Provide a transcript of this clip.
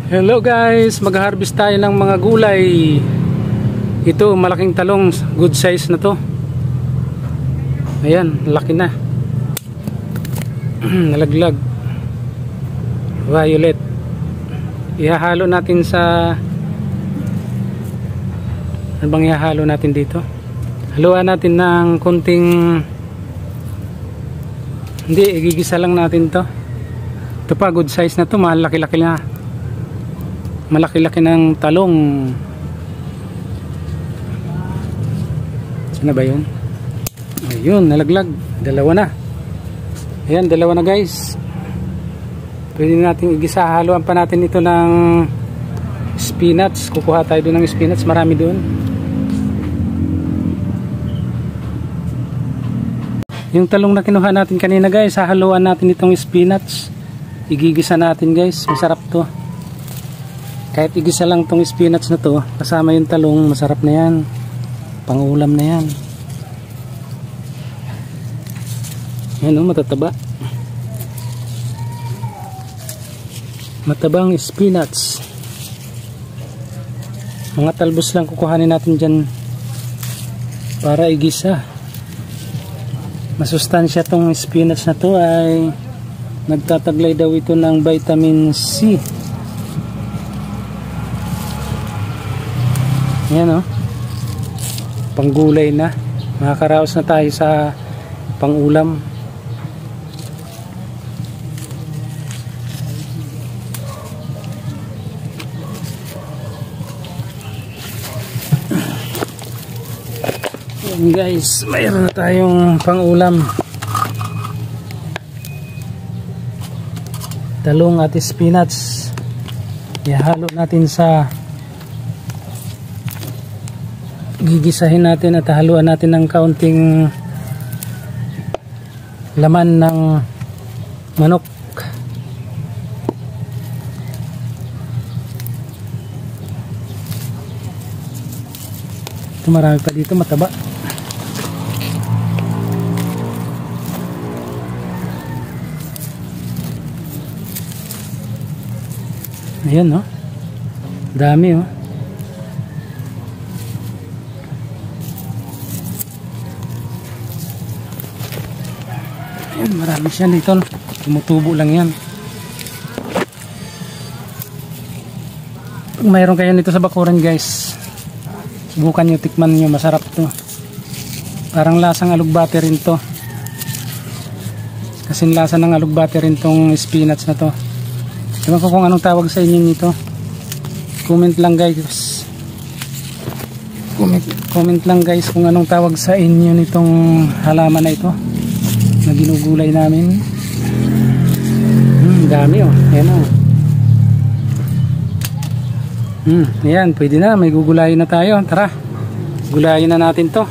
Hello guys, mag-harvest tayo ng mga gulay. Ito, malaking talong, good size na to. Ayan, laki na. Nalaglag. Violet. Ihahalo natin sa... Ano bang ihahalo natin dito? Haluan natin ng konting... Hindi, igigisa lang natin to. Ito pa, good size na to, malaki-laki na. Malaki-laki ng talong. Saan na ba yun? Ayun, nalaglag. Dalawa na. Ayan, dalawa na guys. Pwede natin igisa. Haluan pa natin ito ng spinach. Kukuha tayo doon ng spinach. Marami doon. Yung talong na kinuha natin kanina guys, hahaluan natin itong spinach. Igigisa natin guys. Masarap to. Kahit igisa lang tong spinach na to, kasama yung talong, masarap na yan. Pangulam na yan. Yan o, matataba. Matabang spinach. Mga talbos lang kukuhanin natin dyan para igisa. Masustansya tong spinach na to ay nagtataglay daw ito ng vitamin C. Yan o, panggulay na. Makakaraos na tayo sa pangulam. Yan guys, mayroon na tayong pangulam. Talong at spinach. Ihalo natin sa gigisahin natin at haluan natin ng kaunting laman ng manok. Ito marami pa dito, mataba. Ayan no, dami oh. Ayan, marami siya dito. Tumutubo lang yan. Kung mayroon kayo nito sa bakuran guys, subukan nyo, tikman nyo, masarap to. Parang lasang alugbate rin to. Kasing lasa ng alugbate rin tong spinach na to. Ewan ko kung anong tawag sa inyo nito. Comment lang guys. Comment lang guys kung anong tawag sa inyo nitong halaman na ito na ginugulay namin. Dami oh. Ayan oh. Ayan, pwede na. May gugulayin na tayo. Tara, gulayin na natin to.